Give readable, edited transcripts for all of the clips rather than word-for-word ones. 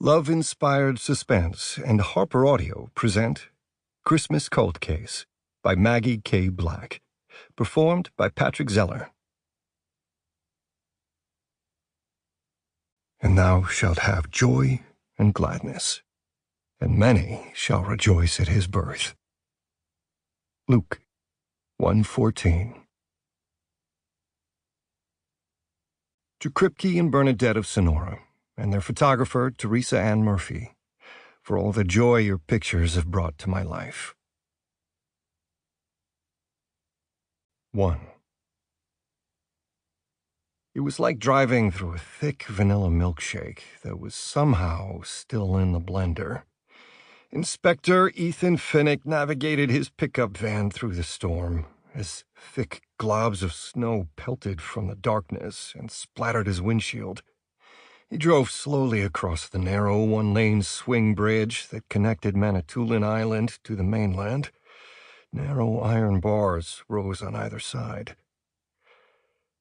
Love-inspired suspense and HarperAudio present Christmas Cold Case by Maggie K. Black, performed by Patrick Zeller. And thou shalt have joy and gladness, and many shall rejoice at his birth. Luke 1:14. To Kripke and Bernadette of Sonora, and their photographer, Teresa Ann Murphy, for all the joy your pictures have brought to my life. 1. It was like driving through a thick vanilla milkshake that was somehow still in the blender. Inspector Ethan Finnick navigated his pickup van through the storm as thick globs of snow pelted from the darkness and splattered his windshield. He drove slowly across the narrow one-lane swing bridge that connected Manitoulin Island to the mainland. Narrow iron bars rose on either side.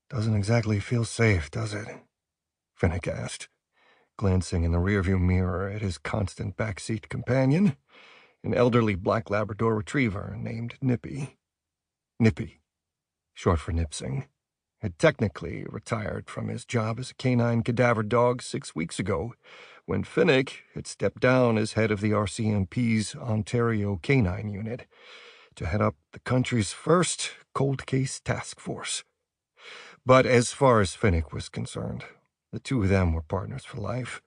"Doesn't exactly feel safe, does it?" Finnick asked, glancing in the rearview mirror at his constant backseat companion, an elderly black Labrador retriever named Nippy. Nippy, short for Nipsing, had technically retired from his job as a canine cadaver dog 6 weeks ago, when Finnick had stepped down as head of the RCMP's Ontario Canine Unit to head up the country's first cold case task force. But as far as Finnick was concerned, the two of them were partners for life.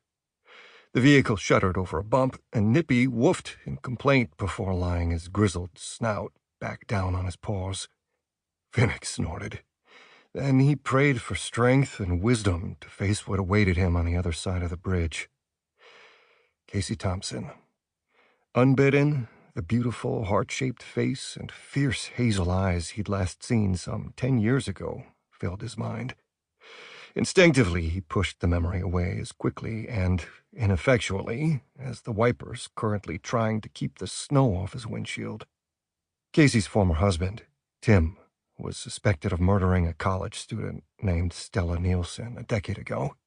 The vehicle shuddered over a bump, and Nippy woofed in complaint before lying his grizzled snout back down on his paws. Finnick snorted. Then he prayed for strength and wisdom to face what awaited him on the other side of the bridge. Casey Thompson. Unbidden, the beautiful heart-shaped face and fierce hazel eyes he'd last seen some 10 years ago filled his mind. Instinctively, he pushed the memory away as quickly and ineffectually as the wipers currently trying to keep the snow off his windshield. Casey's former husband, Tim, was suspected of murdering a college student named Stella Nielsen a decade ago,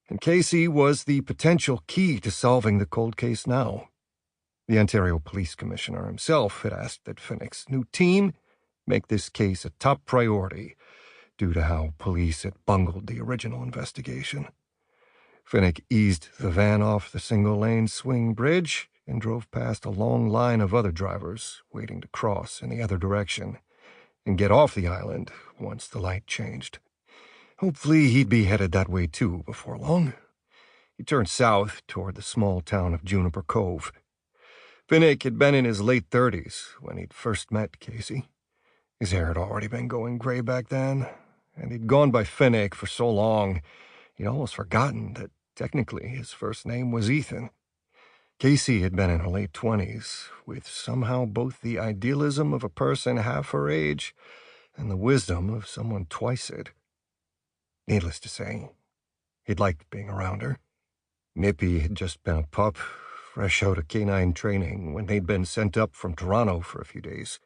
and Casey was the potential key to solving the cold case now. The Ontario Police Commissioner himself had asked that Finnick's new team make this case a top priority due to how police had bungled the original investigation. Finnick eased the van off the single-lane swing bridge and drove past a long line of other drivers waiting to cross in the other direction and get off the island once the light changed. Hopefully he'd be headed that way too before long. He turned south toward the small town of Juniper Cove. Finnick had been in his late 30s when he'd first met Casey. His hair had already been going gray back then, and he'd gone by Finnick for so long he'd almost forgotten that technically his first name was Ethan. Casey had been in her late 20s, with somehow both the idealism of a person half her age and the wisdom of someone twice it. Needless to say, he'd liked being around her. Nippy had just been a pup, fresh out of canine training when they'd been sent up from Toronto for a few days.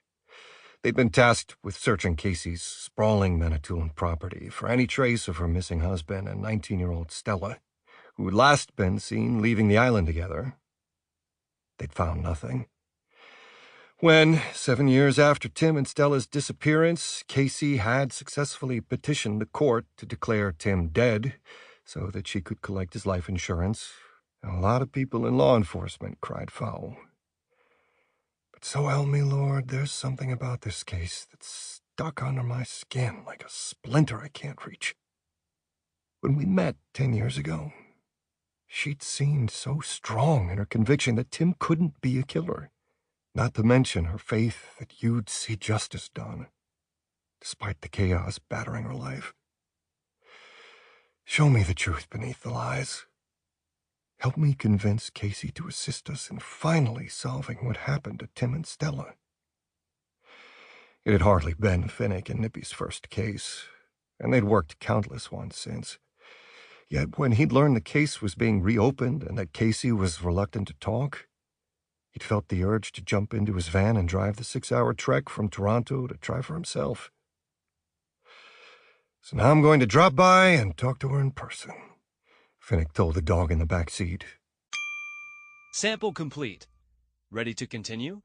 They'd been tasked with searching Casey's sprawling Manitoulin property for any trace of her missing husband and 19-year-old Stella, who had last been seen leaving the island together. They'd found nothing. When, 7 years after Tim and Stella's disappearance, Casey had successfully petitioned the court to declare Tim dead so that she could collect his life insurance, a lot of people in law enforcement cried foul. But so help me, Lord, there's something about this case that's stuck under my skin like a splinter I can't reach. When we met 10 years ago, she'd seemed so strong in her conviction that Tim couldn't be a killer, not to mention her faith that you'd see justice done, despite the chaos battering her life. Show me the truth beneath the lies. Help me convince Casey to assist us in finally solving what happened to Tim and Stella. It had hardly been Finnick and Nippy's first case, and they'd worked countless ones since. Yet when he'd learned the case was being reopened and that Casey was reluctant to talk, he'd felt the urge to jump into his van and drive the 6-hour trek from Toronto to try for himself. So now I'm going to drop by and talk to her in person, Finnick told the dog in the back seat. Sample complete. Ready to continue?